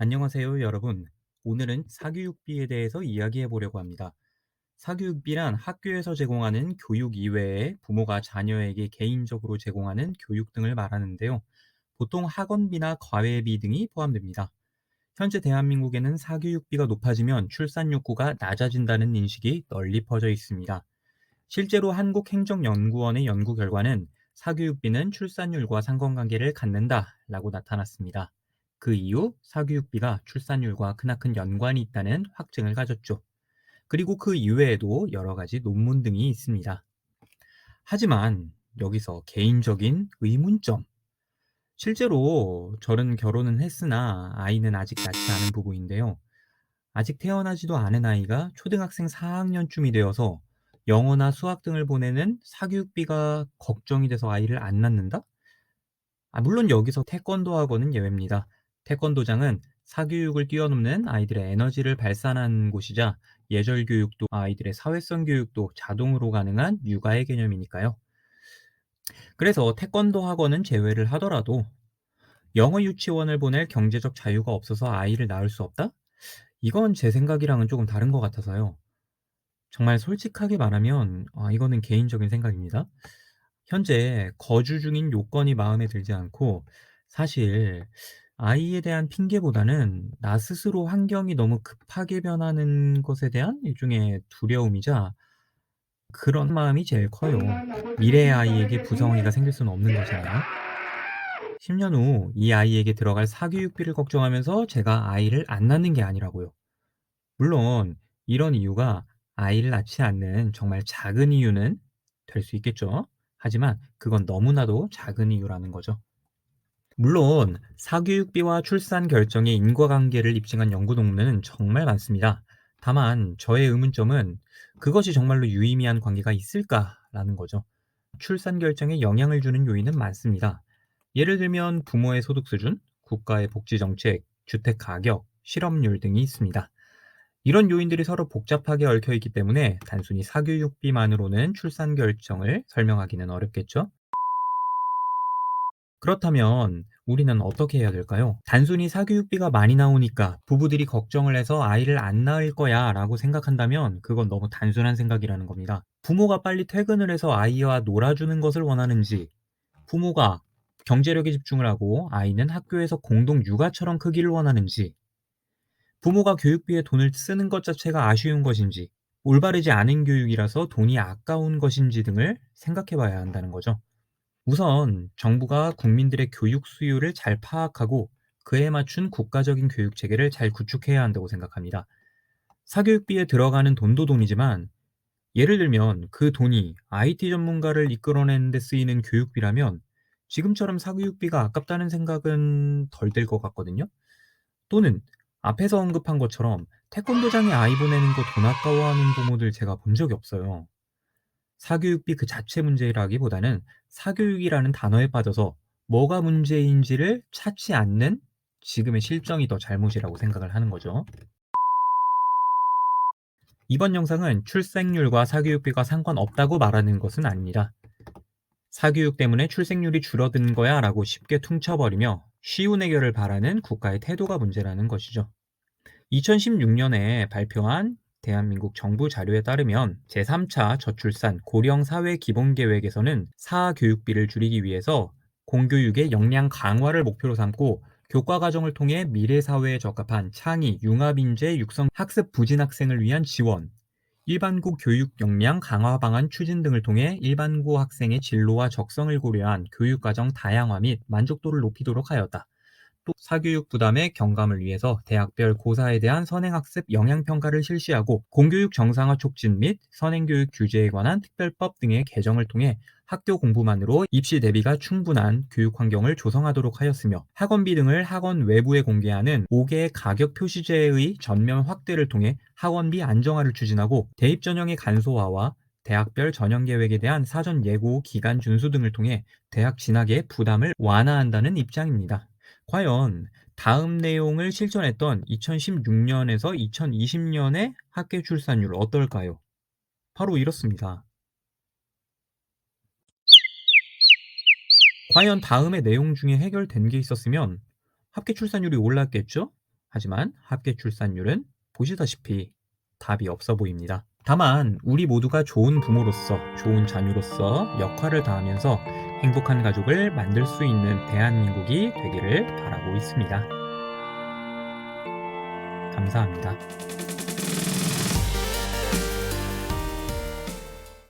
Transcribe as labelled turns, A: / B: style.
A: 안녕하세요, 여러분. 오늘은 사교육비에 대해서 이야기해 보려고 합니다. 사교육비란 학교에서 제공하는 교육 이외에 부모가 자녀에게 개인적으로 제공하는 교육 등을 말하는데요. 보통 학원비나 과외비 등이 포함됩니다. 현재 대한민국에는 사교육비가 높아지면 출산 욕구가 낮아진다는 인식이 널리 퍼져 있습니다. 실제로 한국행정연구원의 연구 결과는 사교육비는 출산율과 상관관계를 갖는다라고 나타났습니다. 그 이후 사교육비가 출산율과 크나큰 연관이 있다는 확증을 가졌죠. 그리고 그 이외에도 여러 가지 논문 등이 있습니다. 하지만 여기서 개인적인 의문점. 실제로 저는 결혼은 했으나 아이는 아직 낳지 않은 부부인데요. 아직 태어나지도 않은 아이가 초등학생 4학년쯤이 되어서 영어나 수학 등을 보내는 사교육비가 걱정이 돼서 아이를 안 낳는다? 물론 여기서 태권도 학원은 예외입니다. 태권도장은 사교육을 뛰어넘는 아이들의 에너지를 발산하는 곳이자 예절 교육도 아이들의 사회성 교육도 자동으로 가능한 육아의 개념이니까요. 그래서 태권도 학원은 제외를 하더라도 영어 유치원을 보낼 경제적 자유가 없어서 아이를 낳을 수 없다? 이건 제 생각이랑은 조금 다른 것 같아서요. 정말 솔직하게 말하면 이거는 개인적인 생각입니다. 현재 거주 중인 요건이 마음에 들지 않고 사실 아이에 대한 핑계보다는 나 스스로 환경이 너무 급하게 변하는 것에 대한 일종의 두려움이자 그런 마음이 제일 커요. 미래의 아이에게 부성애가 생길 수는 없는 거잖아요. 10년 후 이 아이에게 들어갈 사교육비를 걱정하면서 제가 아이를 안 낳는 게 아니라고요. 물론 이런 이유가 아이를 낳지 않는 정말 작은 이유는 될 수 있겠죠. 하지만 그건 너무나도 작은 이유라는 거죠. 물론 사교육비와 출산 결정의 인과관계를 입증한 연구 논문은 정말 많습니다. 다만 저의 의문점은 그것이 정말로 유의미한 관계가 있을까라는 거죠. 출산 결정에 영향을 주는 요인은 많습니다. 예를 들면 부모의 소득 수준, 국가의 복지 정책, 주택 가격, 실업률 등이 있습니다. 이런 요인들이 서로 복잡하게 얽혀 있기 때문에 단순히 사교육비만으로는 출산 결정을 설명하기는 어렵겠죠? 그렇다면 우리는 어떻게 해야 될까요? 단순히 사교육비가 많이 나오니까 부부들이 걱정을 해서 아이를 안 낳을 거야 라고 생각한다면 그건 너무 단순한 생각이라는 겁니다. 부모가 빨리 퇴근을 해서 아이와 놀아주는 것을 원하는지, 부모가 경제력에 집중을 하고 아이는 학교에서 공동 육아처럼 크기를 원하는지, 부모가 교육비에 돈을 쓰는 것 자체가 아쉬운 것인지, 올바르지 않은 교육이라서 돈이 아까운 것인지 등을 생각해 봐야 한다는 거죠. 우선 정부가 국민들의 교육 수요를 잘 파악하고 그에 맞춘 국가적인 교육 체계를 잘 구축해야 한다고 생각합니다. 사교육비에 들어가는 돈도 돈이지만 예를 들면 그 돈이 IT 전문가를 이끌어내는 데 쓰이는 교육비라면 지금처럼 사교육비가 아깝다는 생각은 덜 들 것 같거든요. 또는 앞에서 언급한 것처럼 태권도장에 아이 보내는 거 돈 아까워하는 부모들 제가 본 적이 없어요. 사교육비 그 자체 문제라기보다는 사교육이라는 단어에 빠져서 뭐가 문제인지를 찾지 않는 지금의 실정이 더 잘못이라고 생각을 하는 거죠. 이번 영상은 출생률과 사교육비가 상관없다고 말하는 것은 아닙니다. 사교육 때문에 출생률이 줄어든 거야 라고 쉽게 퉁쳐버리며 쉬운 해결을 바라는 국가의 태도가 문제라는 것이죠. 2016년에 발표한 대한민국 정부 자료에 따르면 제3차 저출산 고령 사회 기본계획에서는 사교육비를 줄이기 위해서 공교육의 역량 강화를 목표로 삼고 교과 과정을 통해 미래 사회에 적합한 창의, 융합 인재 육성 학습 부진 학생을 위한 지원, 일반고 교육 역량 강화 방안 추진 등을 통해 일반고 학생의 진로와 적성을 고려한 교육과정 다양화 및 만족도를 높이도록 하였다. 또 사교육 부담의 경감을 위해서 대학별 고사에 대한 선행학습 영향평가를 실시하고 공교육 정상화 촉진 및 선행교육 규제에 관한 특별법 등의 개정을 통해 학교 공부만으로 입시 대비가 충분한 교육 환경을 조성하도록 하였으며 학원비 등을 학원 외부에 공개하는 5개의 가격 표시제의 전면 확대를 통해 학원비 안정화를 추진하고 대입 전형의 간소화와 대학별 전형 계획에 대한 사전 예고 기간 준수 등을 통해 대학 진학의 부담을 완화한다는 입장입니다. 과연 다음 내용을 실천했던 2016년에서 2020년의 학계 출산율 어떨까요? 바로 이렇습니다. 과연 다음의 내용 중에 해결된 게 있었으면 합계 출산율이 올랐겠죠? 하지만 합계 출산율은 보시다시피 답이 없어 보입니다. 다만 우리 모두가 좋은 부모로서, 좋은 자녀로서 역할을 다하면서 행복한 가족을 만들 수 있는 대한민국이 되기를 바라고 있습니다. 감사합니다.